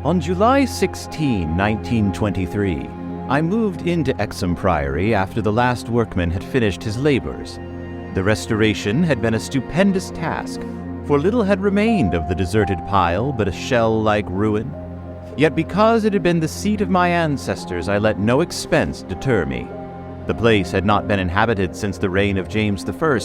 On July 16, 1923, I moved into Exham Priory after the last workman had finished his labors. The restoration had been a stupendous task, for little had remained of the deserted pile but a shell-like ruin. Yet because it had been the seat of my ancestors, I let no expense deter me. The place had not been inhabited since the reign of James I,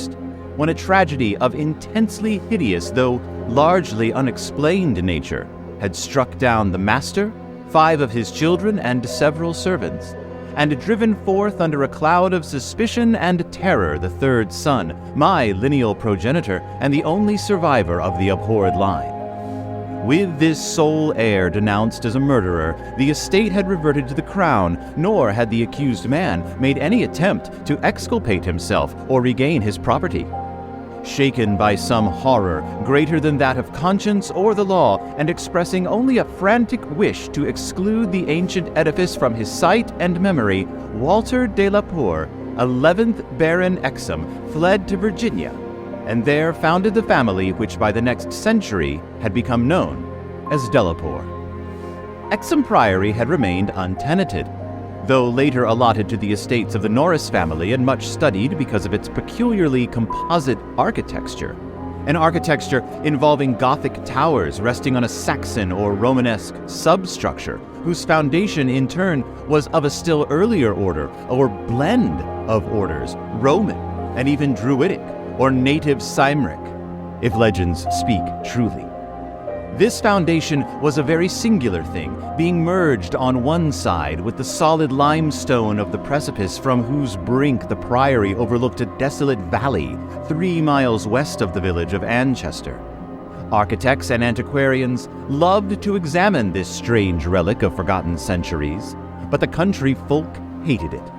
when a tragedy of intensely hideous, though largely unexplained nature, had struck down the master, 5 of his children, and several servants, and driven forth under a cloud of suspicion and terror the 3rd son, my lineal progenitor, and the only survivor of the abhorred line. With this sole heir denounced as a murderer, the estate had reverted to the crown, nor had the accused man made any attempt to exculpate himself or regain his property. Shaken by some horror greater than that of conscience or the law, and expressing only a frantic wish to exclude the ancient edifice from his sight and memory, Walter de la Poer, 11th Baron Exham, fled to Virginia, and there founded the family which by the next century had become known as Delapoer. Exham Priory had remained untenanted, though later allotted to the estates of the Norris family and much studied because of its peculiarly composite architecture. An architecture involving Gothic towers resting on a Saxon or Romanesque substructure, whose foundation in turn was of a still earlier order or blend of orders, Roman and even Druidic or native Cymric, if legends speak truly. This foundation was a very singular thing, being merged on one side with the solid limestone of the precipice from whose brink the priory overlooked a desolate valley 3 miles west of the village of Anchester. Architects and antiquarians loved to examine this strange relic of forgotten centuries, but the country folk hated it.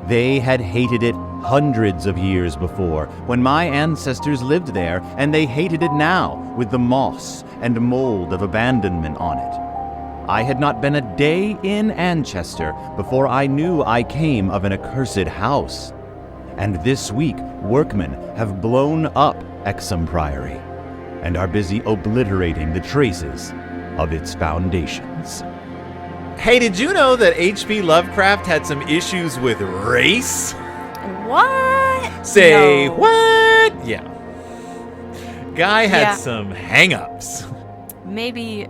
They had hated it hundreds of years before, when my ancestors lived there, and they hated it now, with the moss and mold of abandonment on it. I had not been a day in Anchester before I knew I came of an accursed house. And this week, workmen have blown up Exham Priory, and are busy obliterating the traces of its foundations. Hey, did you know that H.P. Lovecraft had some issues with race? What? Say No. what? Yeah. Guy had some hang-ups. Maybe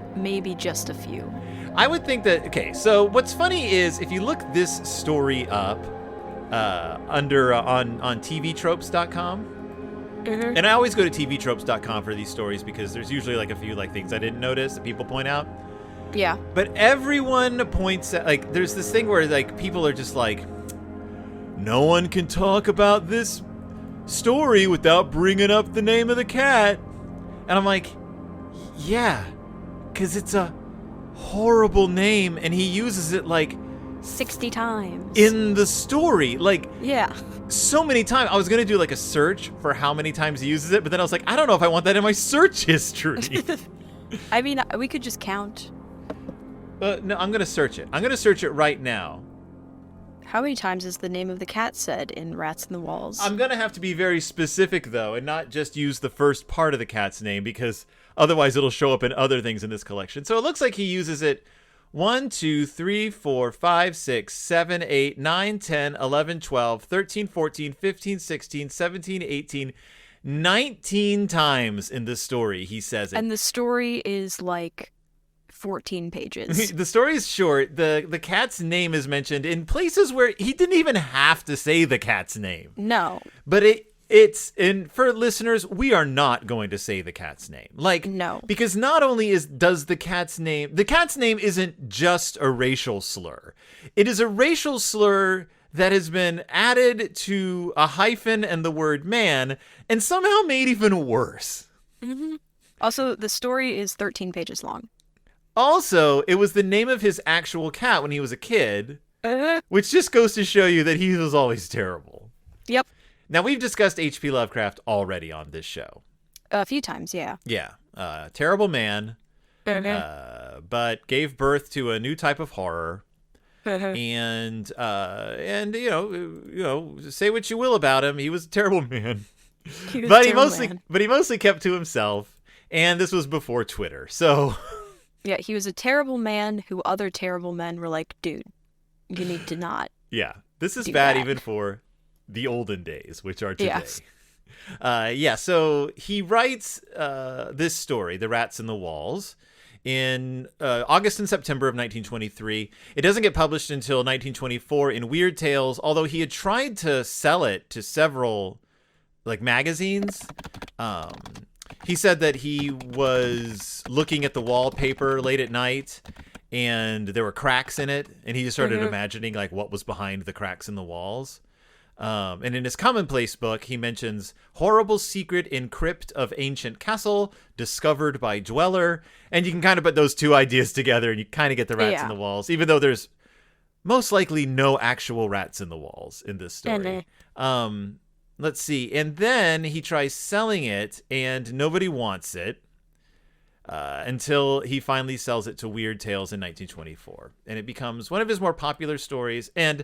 just a few. I would think that, okay, so what's funny is if you look this story up on tvtropes.com, and I always go to tvtropes.com for these stories because there's usually like a few like things I didn't notice that people point out. Yeah. But everyone points at, like, there's this thing where, like, people are just like, no one can talk about this story without bringing up the name of the cat. And I'm like, yeah, because it's a horrible name, and he uses it, like, 60 times. in the story. Like, Yeah. so many times. I was going to do, like, a search for how many times he uses it, but then I was like, I don't know if I want that in my search history. I mean, we could just count. No, I'm going to search it. I'm going to search it right now. How many times is the name of the cat said in Rats in the Walls? I'm going to have to be very specific, though, and not just use the first part of the cat's name, because otherwise it'll show up in other things in this collection. So it looks like he uses it 1, 2, 3, 4, 5, 6, 7, 8, 9, 10, 11, 12, 13, 14, 15, 16, 17, 18, 19 times in this story he says it. And the story is like 14 pages. The story is short. The cat's name is mentioned in places where he didn't even have to say the cat's name. No. But it's and for listeners, we are not going to say the cat's name. Like, No. Because not only does the cat's name isn't just a racial slur. It is a racial slur that has been added to a hyphen and the word man and somehow made even worse. Mm-hmm. Also, the story is 13 pages long. Also, it was the name of his actual cat when he was a kid, which just goes to show you that he was always terrible. Yep. Now, we've discussed H.P. Lovecraft already on this show. A few times, yeah. Yeah. Terrible man, but gave birth to a new type of horror. And you know, say what you will about him, he was a terrible man. But he mostly kept to himself, and this was before Twitter. So Yeah, he was a terrible man who other terrible men were like, dude, you need to not. Yeah, this is Do bad that. even for the olden days, which are today. Yes. So he writes this story, The Rats in the Walls, in August and September of 1923. It doesn't get published until 1924 in Weird Tales, although he had tried to sell it to several magazines. He said that he was looking at the wallpaper late at night and there were cracks in it, and he just started imagining what was behind the cracks in the walls. And in his commonplace book, he mentions horrible secret in crypt of ancient castle discovered by dweller. And you can kind of put those two ideas together and you kind of get the rats in the walls, even though there's most likely no actual rats in the walls in this story. Let's see. And then he tries selling it and nobody wants it until he finally sells it to Weird Tales in 1924. And it becomes one of his more popular stories. And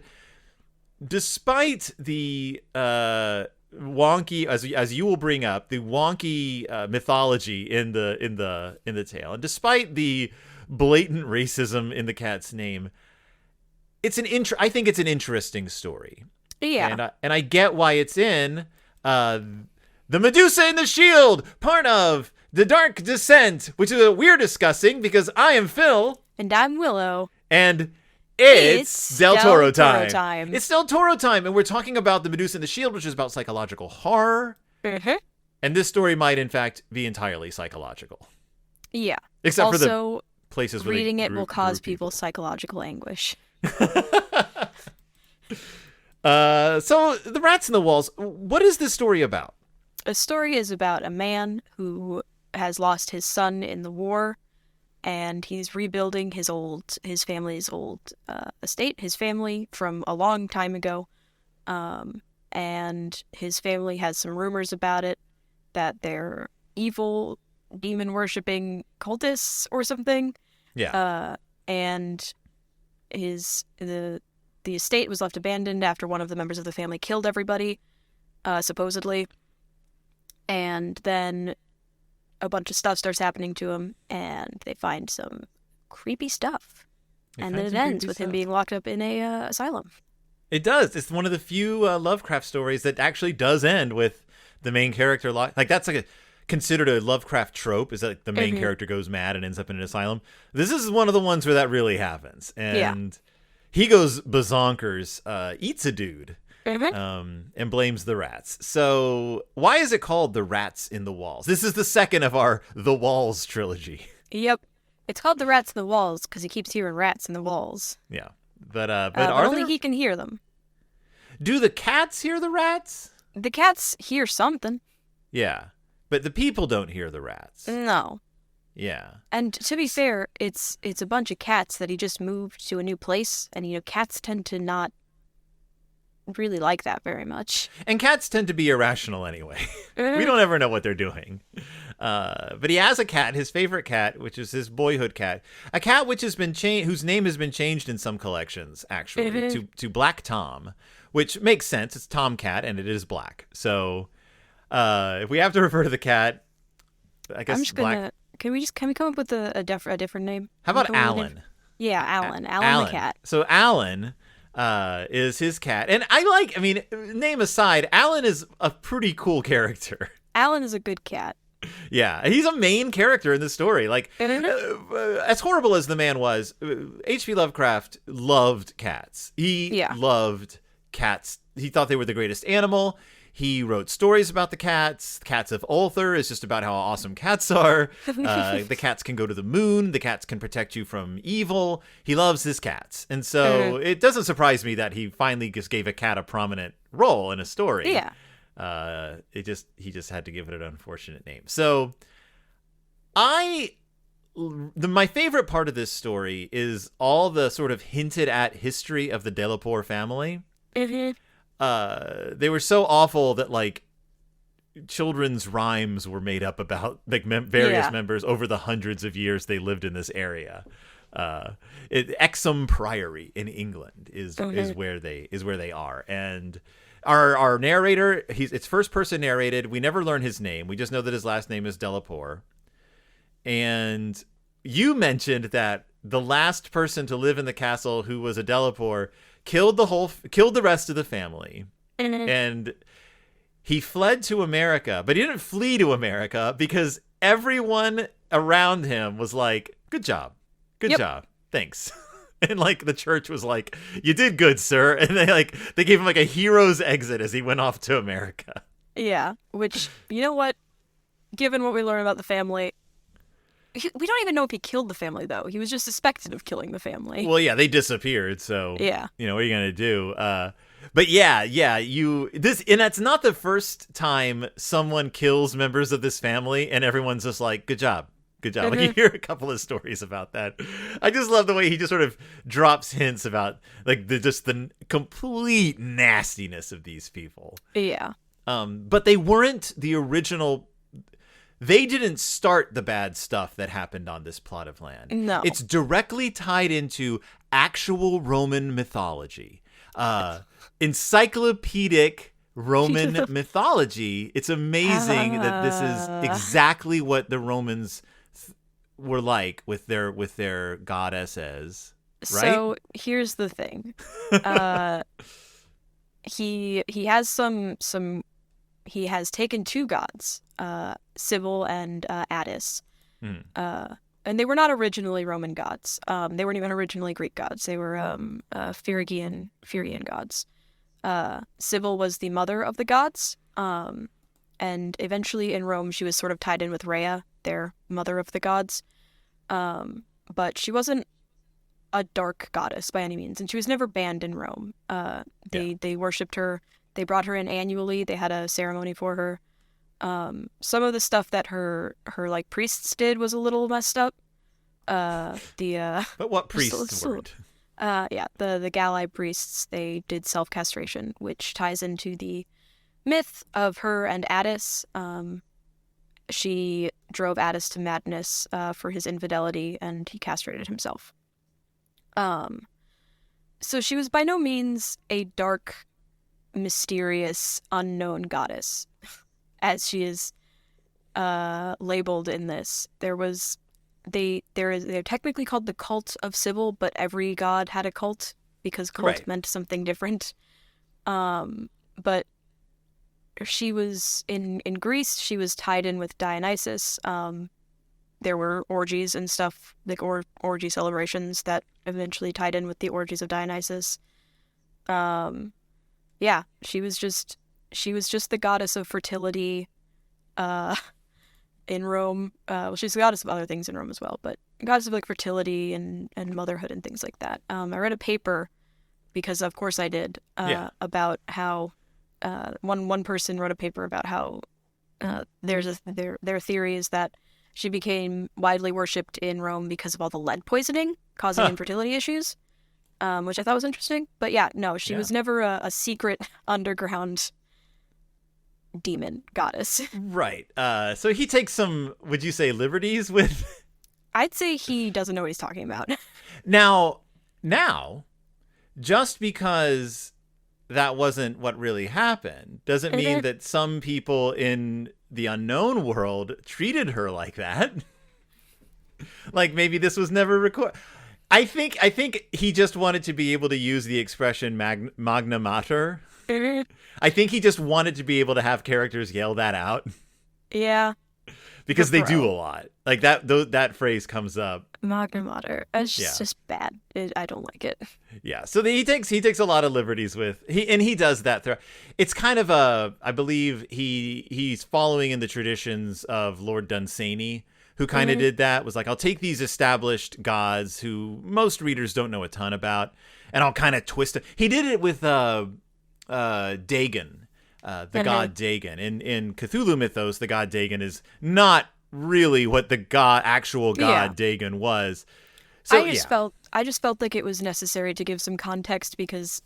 despite the wonky, as you will bring up, the wonky mythology in the tale, and despite the blatant racism in the cat's name, I think it's an interesting story. Yeah. And I get why it's in The Medusa in the Shield, part of The Dark Descent, which is we're discussing because I am Phil. And I'm Willow. And it's Del Toro time. It's Del Toro time. And we're talking about The Medusa in the Shield, which is about psychological horror. And this story might, in fact, be entirely psychological. Yeah. Except also, for the places where reading it will cause people psychological anguish. So The Rats in the Walls, what is this story about? A story is about a man who has lost his son in the war, and he's rebuilding his family's old estate, his family from a long time ago. And his family has some rumors about it, that they're evil, demon-worshipping cultists or something. Yeah. And the estate was left abandoned after one of the members of the family killed everybody, supposedly. And then a bunch of stuff starts happening to him, and they find some creepy stuff. And then it ends with him being locked up in a asylum. It does. It's one of the few Lovecraft stories that actually does end with the main character that's considered a Lovecraft trope, is that the main character goes mad and ends up in an asylum. This is one of the ones where that really happens. And he goes bazonkers, eats a dude, and blames the rats. So why is it called The Rats in the Walls? This is the second of our The Walls trilogy. Yep. It's called The Rats in the Walls because he keeps hearing rats in the walls. Yeah. But only he can hear them. Do the cats hear the rats? The cats hear something. Yeah. But the people don't hear the rats. No. Yeah. And to be fair, it's a bunch of cats that he just moved to a new place, and cats tend to not really like that very much. And cats tend to be irrational anyway. We don't ever know what they're doing. But he has a cat, his favorite cat, which is his boyhood cat. A cat which has been whose name has been changed in some collections, actually, to Black Tom, which makes sense. It's Tomcat, and it is black. So if we have to refer to the cat, I guess Black... Can we come up with a different name? How about Alan? Yeah, Alan. Alan the cat. So Alan is his cat. And name aside, Alan is a pretty cool character. Alan is a good cat. Yeah, he's a main character in the story. As horrible as the man was, H.P. Lovecraft loved cats. He loved cats. He thought they were the greatest animal. He wrote stories about the cats. Cats of Ulthur is just about how awesome cats are. The cats can go to the moon. The cats can protect you from evil. He loves his cats. And so it doesn't surprise me that he finally just gave a cat a prominent role in a story. Yeah. He just had to give it an unfortunate name. So my favorite part of this story is all the sort of hinted at history of the Delaporte family. They were so awful that children's rhymes were made up about various members over the hundreds of years they lived in this area. Exham Priory in England is where they are. And our narrator, it's first person narrated. We never learn his name. We just know that his last name is Delaporte. And you mentioned that the last person to live in the castle who was a Delapor killed the rest of the family. And he fled to America, but he didn't flee to America because everyone around him was like, good job. Good job. Thanks. And like the church was like, you did good, sir. And they gave him like a hero's exit as he went off to America. Yeah, which, you know what? Given what we learn about the family, we don't even know if he killed the family, though. He was just suspected of killing the family. Well, yeah, they disappeared, so yeah, what are you gonna do? But yeah, and that's not the first time someone kills members of this family, and everyone's just like, good job. Good job. Like you hear a couple of stories about that. I just love the way he just sort of drops hints about like the complete nastiness of these people. Yeah. But they weren't the original. They didn't start the bad stuff that happened on this plot of land. No. It's directly tied into actual Roman mythology. Encyclopedic Roman mythology. It's amazing that this is exactly what the Romans were like with their goddesses, right? So here's the thing. He has taken two gods, Cybele and Attis. And they were not originally Roman gods. They weren't even originally Greek gods. They were Phrygian gods. Cybele was the mother of the gods. And eventually in Rome, she was sort of tied in with Rhea, their mother of the gods. But she wasn't a dark goddess by any means, and she was never banned in Rome. They worshipped her. They brought her in annually. They had a ceremony for her. Some of the stuff that her like priests did was a little messed up. But what priests weren't? The Galli priests, they did self-castration, which ties into the myth of her and Attis. She drove Attis to madness for his infidelity, and he castrated himself. So she was by no means a dark, mysterious, unknown goddess, as she is labeled in this. They're technically called the cult of Cybele, but every god had a cult because cult meant something different. But she was in Greece. She was tied in with Dionysus. There were orgies and stuff, like orgy celebrations that eventually tied in with the orgies of Dionysus. She was just the goddess of fertility in Rome. She's the goddess of other things in Rome as well, but goddess of like fertility and motherhood and things like that. I read a paper, because of course I did, about how one person wrote a paper about how their theory is that she became widely worshipped in Rome because of all the lead poisoning causing infertility issues, which I thought was interesting. But she was never a secret underground demon goddess. Right. So he takes some, would you say, liberties with? I'd say he doesn't know what he's talking about. Now, just because that wasn't what really happened doesn't mean that some people in the unknown world treated her like that. Like maybe this was never recorded. I think he just wanted to be able to use the expression magna mater. I think he just wanted to be able to have characters yell that out. Yeah. Because they do a lot. Like that phrase comes up. Magna mater. It's just bad. I don't like it. Yeah. So he takes a lot of liberties with he does that. It's kind of I believe he's following in the traditions of Lord Dunsany, who kind of did that. Was like, I'll take these established gods who most readers don't know a ton about, and I'll kind of twist it. He did it with Dagon. The god Dagon. In Cthulhu mythos, the god Dagon is not really what the actual god Dagon was. So I just felt like it was necessary to give some context, because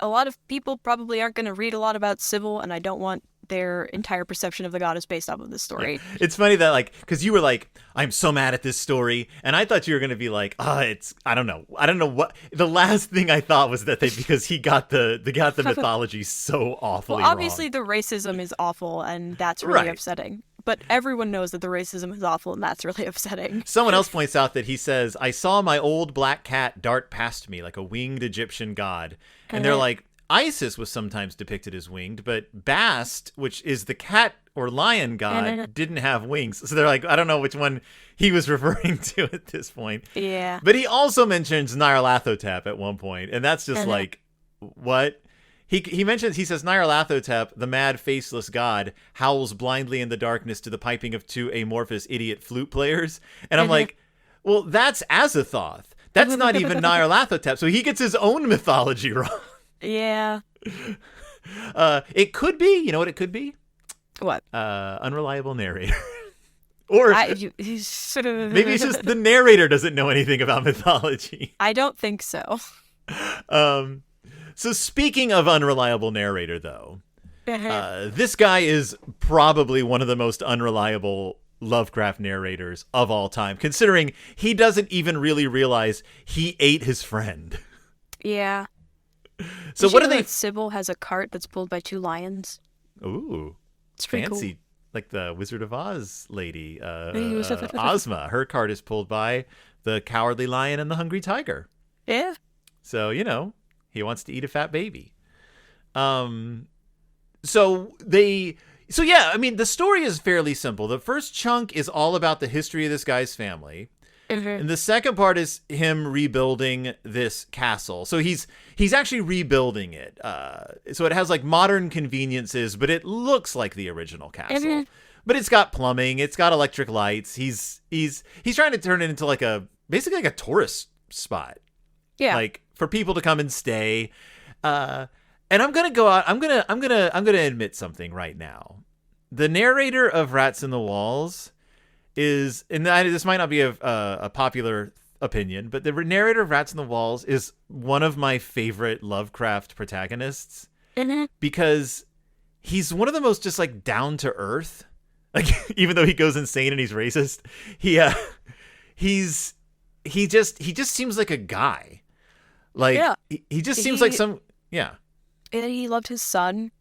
a lot of people probably aren't going to read a lot about Cybele, and I don't want their entire perception of the goddess based off of this story. Yeah. It's funny that, like, because you were like, I'm so mad at this story, and I thought you were going to be like, I don't know what. The last thing I thought was that because he got the mythology so awfully well, obviously wrong. the racism is awful, and that's really upsetting. But everyone knows that the racism is awful, and that's really upsetting. Someone else points out that he says, I saw my old black cat dart past me like a winged Egyptian god. And they're like, Isis was sometimes depicted as winged, but Bast, which is the cat or lion god, didn't have wings. So they're like, I don't know which one he was referring to at this point. Yeah. But he also mentions Nyarlathotep at one point, and that's just like, what? He mentions, he says, Nyarlathotep, the mad, faceless god, howls blindly in the darkness to the piping of two amorphous idiot flute players. And I'm like, well, that's Azathoth. That's not even Nyarlathotep. So he gets his own mythology wrong. Yeah. It could be, you know what it could be? What? Unreliable narrator. Or maybe He's it's just the narrator doesn't know anything about mythology. I don't think so. So speaking of unreliable narrator, though, this guy is probably one of the most unreliable Lovecraft narrators of all time, considering he doesn't even really realize he ate his friend. Yeah. So what do they? Sybil has a cart that's pulled by two lions. Ooh, it's pretty fancy. Cool. Like the Wizard of Oz lady, Ozma. Her cart is pulled by the Cowardly Lion and the Hungry Tiger. Yeah. So, he wants to eat a fat baby. The story is fairly simple. The first chunk is all about the history of this guy's family. And the second part is him rebuilding this castle. So he's actually rebuilding it. So it has like modern conveniences, but it looks like the original castle. But it's got plumbing, it's got electric lights. He's trying to turn it into basically like a tourist spot. Yeah. Like for people to come and stay. And I'm gonna go out. I'm gonna admit something right now. The narrator of Rats in the Walls is, and this might not be a popular opinion, but the narrator of Rats in the Walls is one of my favorite Lovecraft protagonists because he's one of the most just like down to earth. Like even though he goes insane and he's racist, he just seems like a guy. Like he just seems like some And he loved his son,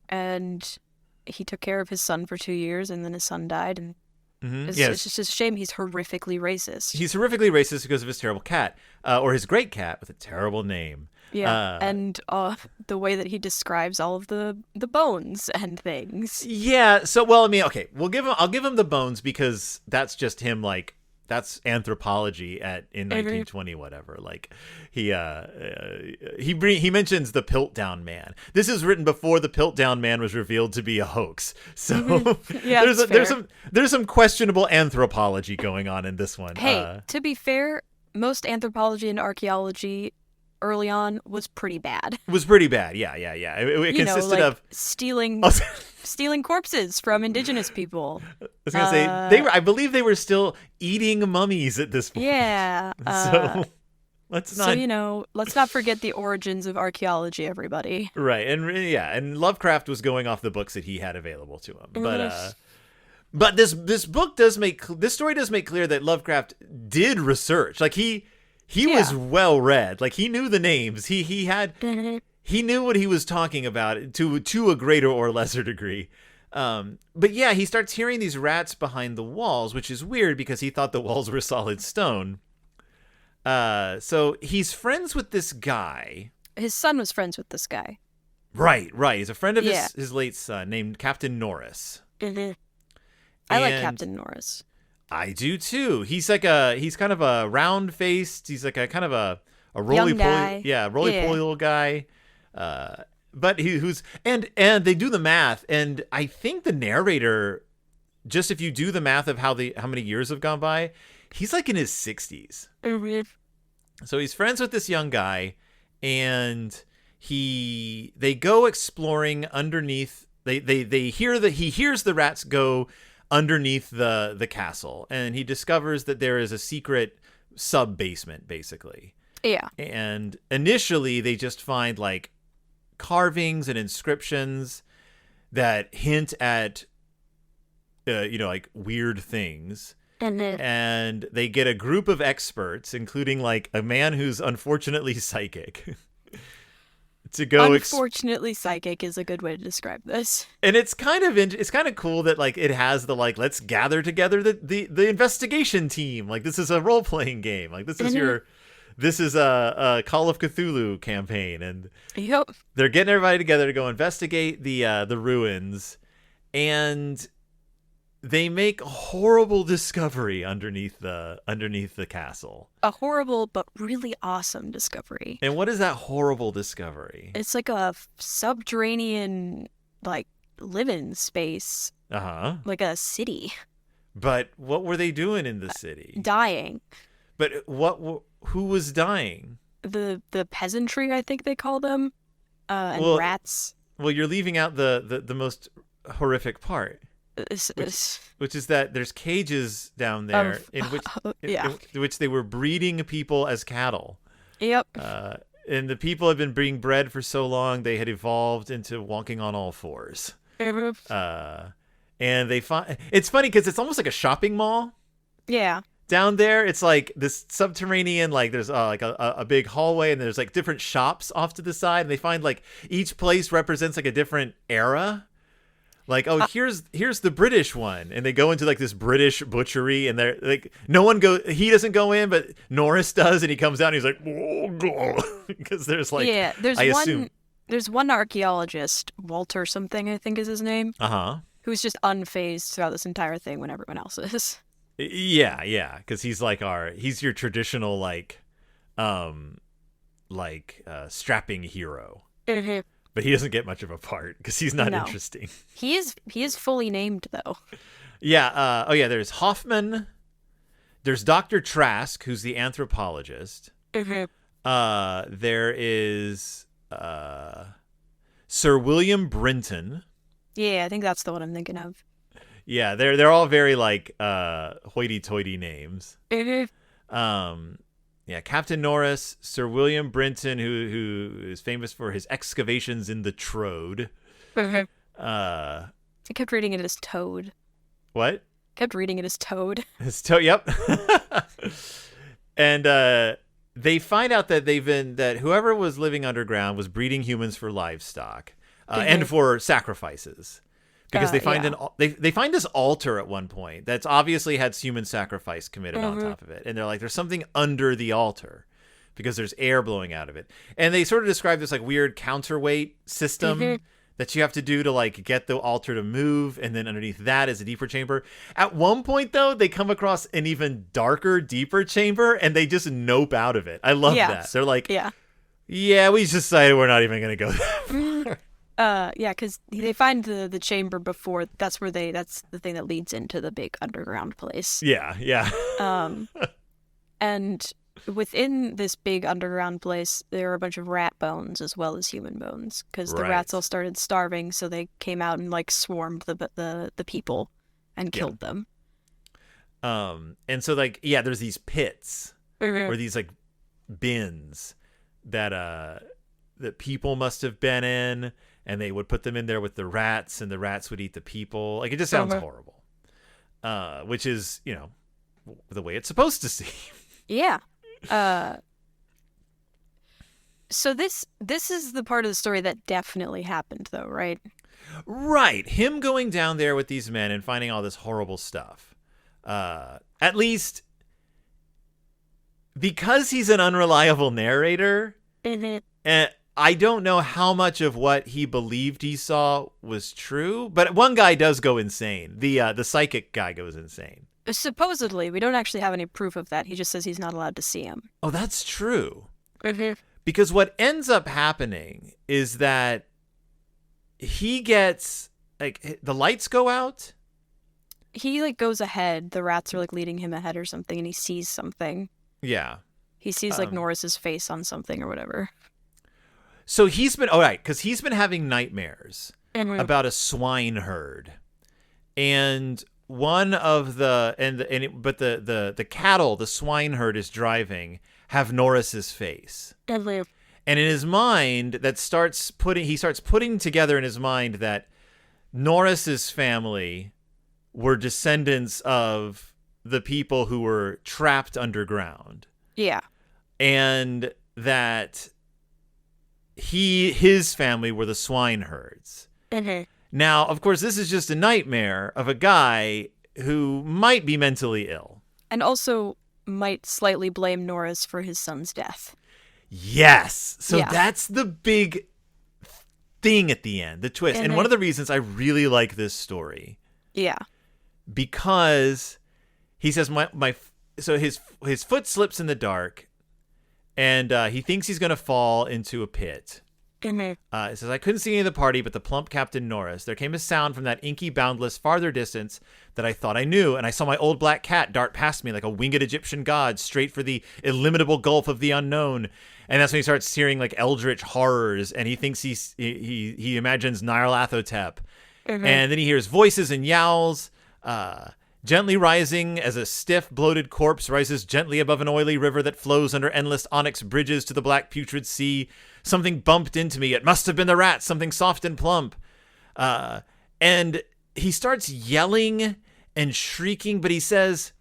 and he took care of his son for 2 years, and then his son died, and it's just a shame. He's horrifically racist. He's horrifically racist because of his terrible cat, or his great cat with a terrible name. Yeah, and the way that he describes all of the bones and things. Yeah. So, well, I mean, okay, I'll give him the bones because that's just him. Like that's anthropology in 1920, whatever. Like he mentions the Piltdown Man. This is written before the Piltdown Man was revealed to be a hoax. So there's some questionable anthropology going on in this one. Hey, to be fair, most anthropology and archaeology early on was pretty bad. Yeah. It consisted of stealing corpses from indigenous people. I was gonna say I believe they were still eating mummies at this point. Yeah. So let's not forget the origins of archaeology, everybody. Right, and Lovecraft was going off the books that he had available to him, but this story does make clear that Lovecraft did research. Like he was well read. Like he knew the names. He knew what he was talking about to a greater or lesser degree. But yeah, he starts hearing these rats behind the walls, which is weird because he thought the walls were solid stone. So he's friends with this guy. His son was friends with this guy. Right. He's a friend of his late son named Captain Norris. I like Captain Norris. I do too. He's kind of a round faced. He's like a kind of a roly poly little guy. But and they do the math, and I think the narrator, just if you do the math of how many years have gone by, he's like in his 60s. So he's friends with this young guy, and they go exploring underneath. They hear that he hears the rats go underneath the castle, and he discovers that there is a secret sub basement, basically. Yeah. And initially they just find like carvings and inscriptions that hint at like weird things. And they get a group of experts, including like a man who's unfortunately psychic, to go. Unfortunately, psychic is a good way to describe this. And it's kind of cool that like it has the like let's gather together the investigation team. Like this is a role playing game. Like this is this is a Call of Cthulhu campaign, and Yep. they're getting everybody together to go investigate the ruins, and they make a horrible discovery underneath the castle. A horrible but really awesome discovery. And what is that horrible discovery? It's like a subterranean, like, living space. Uh-huh. Like a city. But what were they doing in the city? Dying. But who was dying? The peasantry, I think they call them. And rats. Well, you're leaving out the most horrific part. Which is that there's cages down there in which they were breeding people as cattle. Yep. And the people had been being bred for so long they had evolved into walking on all fours. And they find it's funny because it's almost like a shopping mall. Yeah. Down there, it's like this subterranean, like there's like a big hallway, and there's like different shops off to the side, and they find like each place represents like a different era. Like, here's the British one, and they go into like this British butchery, and they're like, he doesn't go in, but Norris does, and he comes out and he's like, because there's like, there's one archaeologist, Walter something I think is his name, who's just unfazed throughout this entire thing when everyone else is. Yeah, because he's like he's your traditional like strapping hero. Mm-hmm. But he doesn't get much of a part because he's not interesting. He is fully named though. Yeah. There's Hoffman. There's Dr. Trask, who's the anthropologist. Mm-hmm. There is Sir William Brinton. Yeah, I think that's the one I'm thinking of. Yeah, they're all very like hoity-toity names. Mm-hmm. Yeah, Captain Norris, Sir William Brinton, who is famous for his excavations in the Trode. Mm-hmm. I kept reading it as Toad. What? Kept reading it as Toad. It's Toad. Yep. And they find out that whoever was living underground was breeding humans for livestock and for sacrifices. Because they find they find this altar at one point that's obviously had human sacrifice committed on top of it, and they're like, there's something under the altar because there's air blowing out of it, and they sort of describe this like weird counterweight system that you have to do to like get the altar to move, and then underneath that is a deeper chamber. At one point though, they come across an even darker, deeper chamber, and they just nope out of it. I love that. They're like, yeah, we just decided we're not even gonna go that far. Because they find the chamber before. That's the thing that leads into the big underground place. Yeah. And within this big underground place, there are a bunch of rat bones as well as human bones. Because the rats all started starving, so they came out and like swarmed the people and killed them. And so like there's these pits or these like bins that people must have been in. And they would put them in there with the rats, and the rats would eat the people. Like, it just sounds horrible. Which is, the way it's supposed to seem. Yeah. So this is the part of the story that definitely happened, though, right? Right. Him going down there with these men and finding all this horrible stuff. At least, because he's an unreliable narrator, I don't know how much of what he believed he saw was true, but one guy does go insane. The psychic guy goes insane. Supposedly, we don't actually have any proof of that. He just says he's not allowed to see him. Oh, that's true. Mm-hmm. Because what ends up happening is that he gets like the lights go out. He like goes ahead. The rats are like leading him ahead or something, and he sees something. Yeah. He sees like Norris's face on something or whatever. So he's been because he's been having nightmares about a swine herd, and one of the the cattle the swine herd is driving have Norris's face, and in his mind he starts putting together in his mind that Norris's family were descendants of the people who were trapped underground. Yeah, and that his family were the swineherds. Now, of course, this is just a nightmare of a guy who might be mentally ill. And also might slightly blame Norris for his son's death. Yes. So Yeah. that's the big thing at the end, the twist. And one of the reasons I really like this story. Yeah. Because he says so his foot slips in the dark and he thinks he's going to fall into a pit. It says, I couldn't see any of the party but the plump Captain Norris. There came a sound from that inky, boundless, farther distance that I thought I knew, and I saw my old black cat dart past me like a winged Egyptian god, straight for the illimitable gulf of the unknown. And that's when he starts hearing like eldritch horrors, and he thinks he imagines Nyarlathotep. And then he hears voices and yowls, gently rising as a stiff, bloated corpse rises gently above an oily river that flows under endless onyx bridges to the black putrid sea. Something bumped into me. It must have been the rat, something soft and plump. And he starts yelling and shrieking, but he says,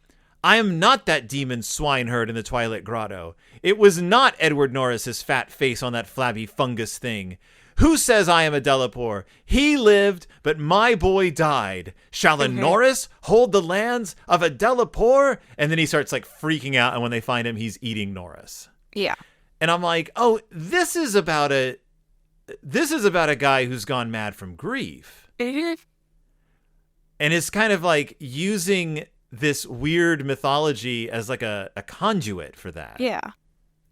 I am not that demon swineherd in the Twilight Grotto. It was not Edward Norris's fat face on that flabby fungus thing. Who says I am a Delapore? He lived, but my boy died. Shall a Norris hold the lands of a Delapore? And then he starts like freaking out, and when they find him, he's eating Norris. Yeah. And I'm like, oh, this is about a guy who's gone mad from grief. And is kind of like using this weird mythology as like a conduit for that. Yeah.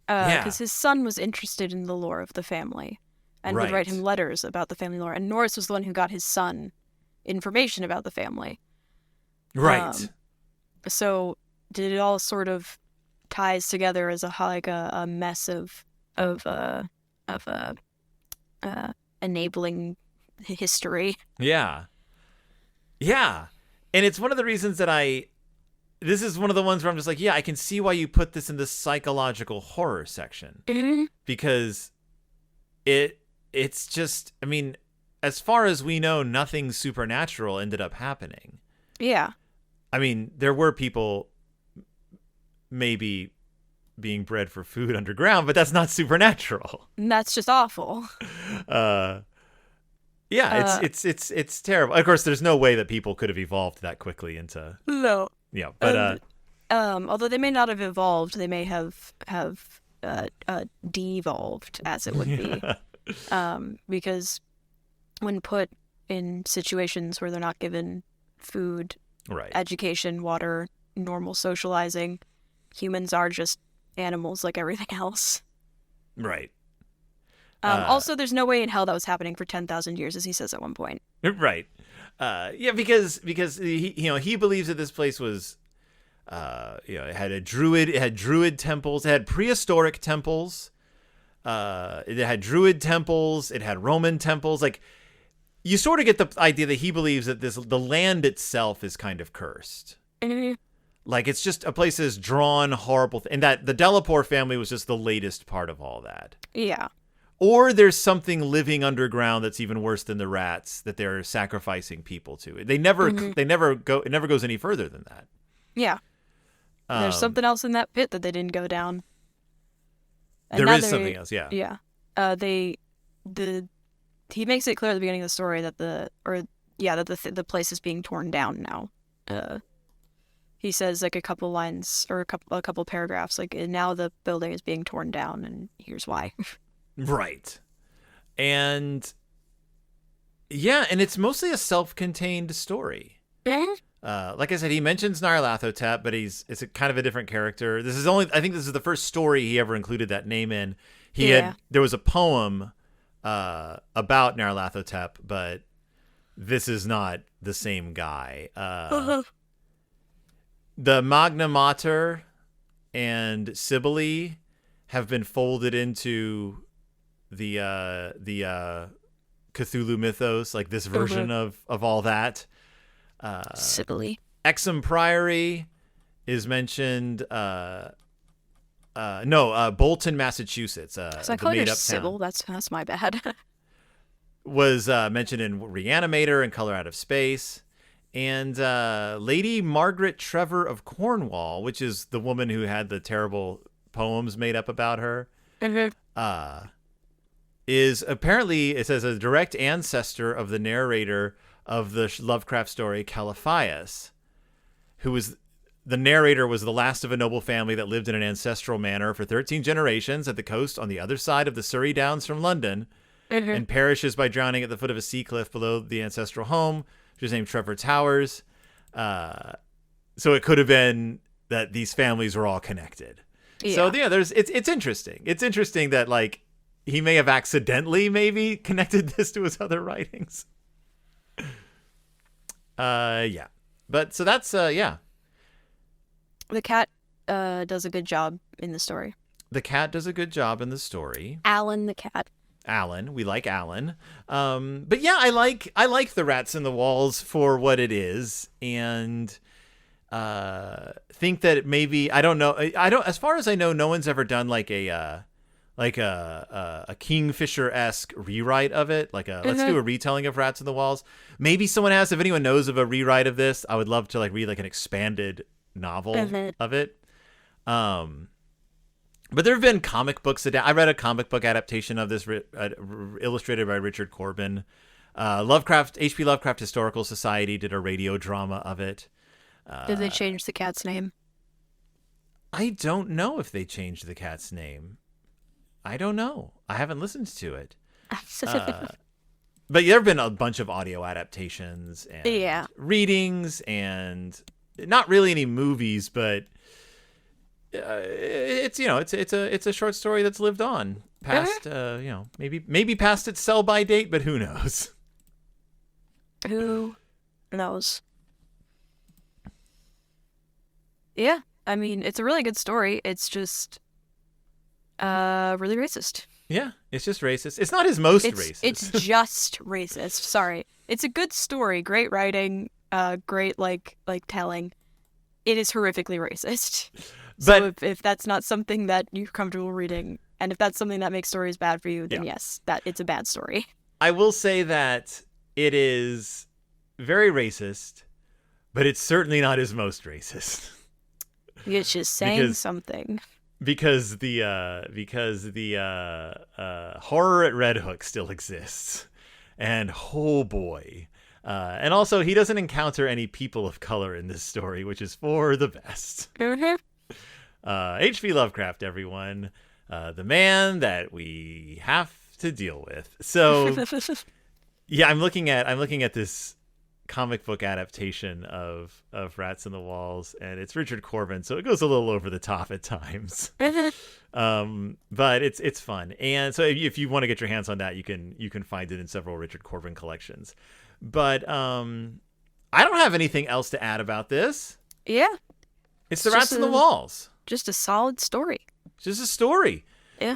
Because his son was interested in the lore of the family and would write him letters about the family lore. And Norris was the one who got his son information about the family. Right. So did it all sort of ties together as a mess of enabling history. Yeah. And it's one of the reasons that this is one of the ones where I'm just like, yeah, I can see why you put this in the psychological horror section. Because it's just, I mean, as far as we know, nothing supernatural ended up happening. Yeah. I mean, there were people maybe being bred for food underground, but that's not supernatural. And that's just awful. It's terrible. Of course, there's no way that people could have evolved that quickly into. No. Yeah, but although they may not have evolved, they may have devolved, as it would be, because when put in situations where they're not given food, education, water, normal socializing, humans are just animals like everything else. Right. Also, there's no way in hell that was happening for 10,000 years, as he says at one point. Right. Because he believes that this place was, it had druid temples, it had prehistoric temples, it had druid temples, it had Roman temples. Like, you sort of get the idea that he believes that the land itself is kind of cursed. Like, it's just a place that's drawn horrible, and that the Delapore family was just the latest part of all that. Yeah. Or there's something living underground that's even worse than the rats that they're sacrificing people to. It never goes any further than that. Yeah. There's something else in that pit that they didn't go down. And there is something else, yeah. Yeah. He makes it clear at the beginning of the story that the place is being torn down now. He says like a couple lines or a couple paragraphs like, now the building is being torn down and here's why. Right. And it's mostly a self-contained story. Like I said, he mentions Nyarlathotep, but it's a kind of a different character. I think this is the first story he ever included that name in. There was a poem about Nyarlathotep, but this is not the same guy. The Magna Mater and Sibylle have been folded into the Cthulhu mythos, like this version of all that. Sibylle. Exham Priory is mentioned. Bolton, Massachusetts. So I call her Sybil. That's my bad. Was mentioned in Reanimator and Color Out of Space. And Lady Margaret Trevor of Cornwall, which is the woman who had the terrible poems made up about her. is apparently, it says, a direct ancestor of the narrator of the Lovecraft story Caliphas, who was the narrator was the last of a noble family that lived in an ancestral manor for 13 generations at the coast on the other side of the Surrey Downs from London, and perishes by drowning at the foot of a sea cliff below the ancestral home, which is named Trevor Towers. So it could have been that these families were all connected. Yeah. So yeah, it's interesting. It's interesting that like he may have accidentally maybe connected this to his other writings. Yeah. But so that's yeah. The cat does a good job in the story. The cat does a good job in the story. Alan the cat. Alan, we like Alan. But yeah, I like the Rats in the Walls for what it is, and think that maybe I don't know. As far as I know, no one's ever done like a Kingfisher-esque rewrite of it. Like let's do a retelling of Rats in the Walls. Maybe someone has. If anyone knows of a rewrite of this, I would love to like read like an expanded novel of it. But there have been comic books. I read a comic book adaptation of this illustrated by Richard Corbin. H.P. Lovecraft Historical Society did a radio drama of it. Did they change the cat's name? I don't know if they changed the cat's name. I don't know. I haven't listened to it. But there have been a bunch of audio adaptations and readings, and not really any movies, but it's a short story that's lived on past maybe past its sell by date, but who knows? Who knows? Yeah, I mean, it's a really good story. It's just really racist. Yeah, it's just racist. It's not his most racist. It's just racist. Sorry. It's a good story, great writing, great like telling. It is horrifically racist. So if that's not something that you're comfortable reading, and if that's something that makes stories bad for you, then yes, that it's a bad story. I will say that it is very racist, but it's certainly not his most racist. It's just saying something. Because the horror at Red Hook still exists, and oh boy. And also, he doesn't encounter any people of color in this story, which is for the best. H.P. Lovecraft, everyone. The man that we have to deal with. So, yeah, I'm looking at this comic book adaptation of Rats in the Walls, and it's Richard Corbin, so it goes a little over the top at times. But it's fun. And so if you want to get your hands on that, you can find it in several Richard Corbin collections. But I don't have anything else to add about this. Yeah. It's the Rats in the Walls. Just a solid story. Just a story. Yeah.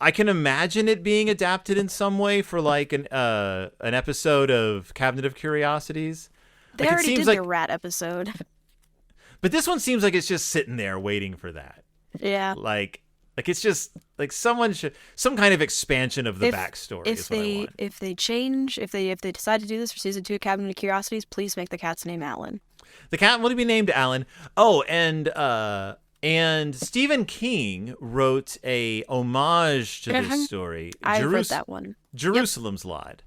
I can imagine it being adapted in some way for like an episode of Cabinet of Curiosities. They already did their rat episode. But this one seems like it's just sitting there waiting for that. Yeah. Like it's just like some kind of expansion of the backstory is what I want. If they decide to do this for season 2 of Cabinet of Curiosities, please make the cat's name Alan. The cat will be named Alan. Oh, and Stephen King wrote a homage to this story. I read that one. Jerusalem's Lot,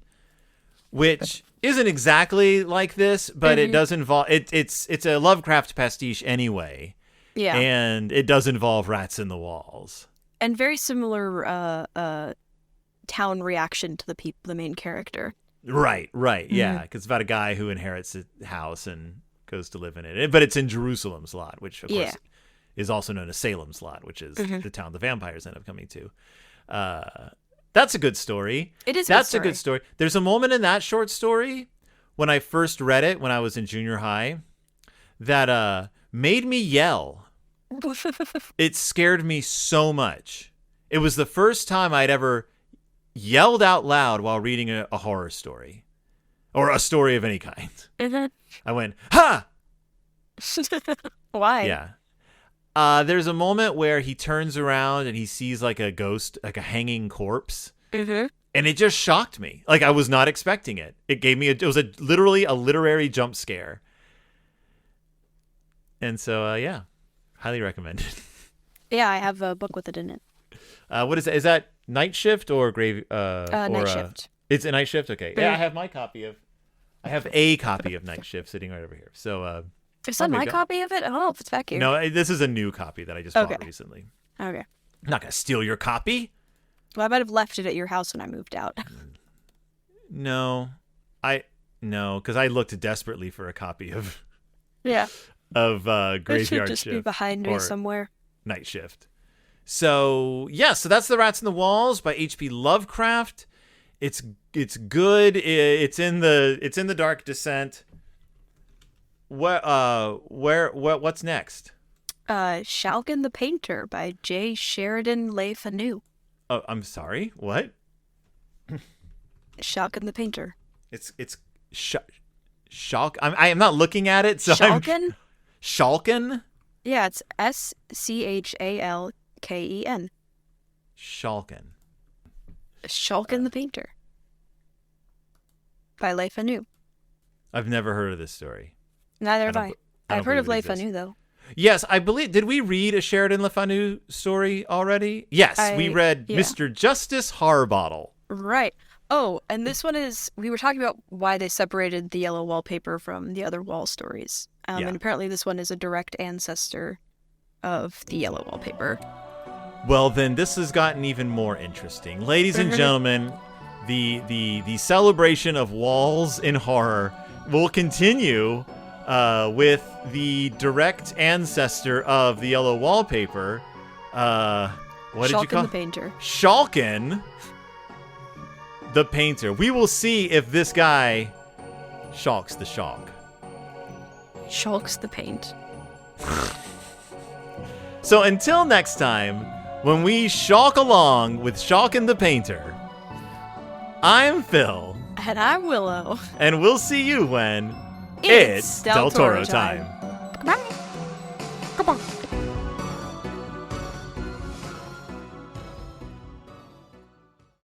which isn't exactly like this, but it does involve it's a Lovecraft pastiche anyway. Yeah. And it does involve Rats in the Walls. And very similar town reaction to the main character. Right, yeah, because it's about a guy who inherits a house and goes to live in it. But it's in Jerusalem's Lot, which of course is also known as Salem's Lot, which is the town the vampires end up coming to. That's a good story. It is. That's a good story. There's a moment in that short story when I first read it when I was in junior high that made me yell. It scared me so much. It was the first time I'd ever yelled out loud while reading a horror story or a story of any kind. I went, ha! Why? Yeah. There's a moment where he turns around and he sees like a ghost, like a hanging corpse. And it just shocked me. Like I was not expecting it. It was literally a literary jump scare. And so, yeah, highly recommended. Yeah, I have a book with it in it. What is that? Is that Night Shift or Grave? Night Shift. It's a Night Shift. Okay. Yeah, I have a copy of Night Shift sitting right over here. So. Is that my copy of it? I don't know if it's back here. No, this is a new copy that I just bought recently. Okay. I'm not gonna steal your copy. Well, I might have left it at your house when I moved out. No, because I looked desperately for a copy of Graveyard It should just Shift be behind me somewhere. Night Shift. So so that's The Rats in the Walls by H.P. Lovecraft. It's good. It's in the Dark Descent. What's next? Shalkin the Painter by J. Sheridan Le Fanu. Oh, I'm sorry. What? Shalkin the Painter. It's Shalk. I am not looking at it. So Shalkin? Shalkin? Yeah, it's Schalken. Shalkin. Shalkin the Painter by Le Fanu. I've never heard of this story. Neither have I. I've heard of Le Fanu, though. Yes, I believe. Did we read a Sheridan Le Fanu story already? Yes, we read Mr. Justice Harbottle. Right. Oh, and this one is, we were talking about why they separated the yellow wallpaper from the other wall stories. And apparently this one is a direct ancestor of the yellow wallpaper. Well, then this has gotten even more interesting. Ladies and gentlemen, the celebration of walls in horror will continue with the direct ancestor of the yellow wallpaper. What did you call Shalkin the Painter. Shalkin the Painter. We will see if this guy shalks the shalk. Shalks the paint. So until next time, when we shalk along with Shalkin the Painter, I'm Phil. And I'm Willow. And we'll see you when it's Del Toro time. Come on.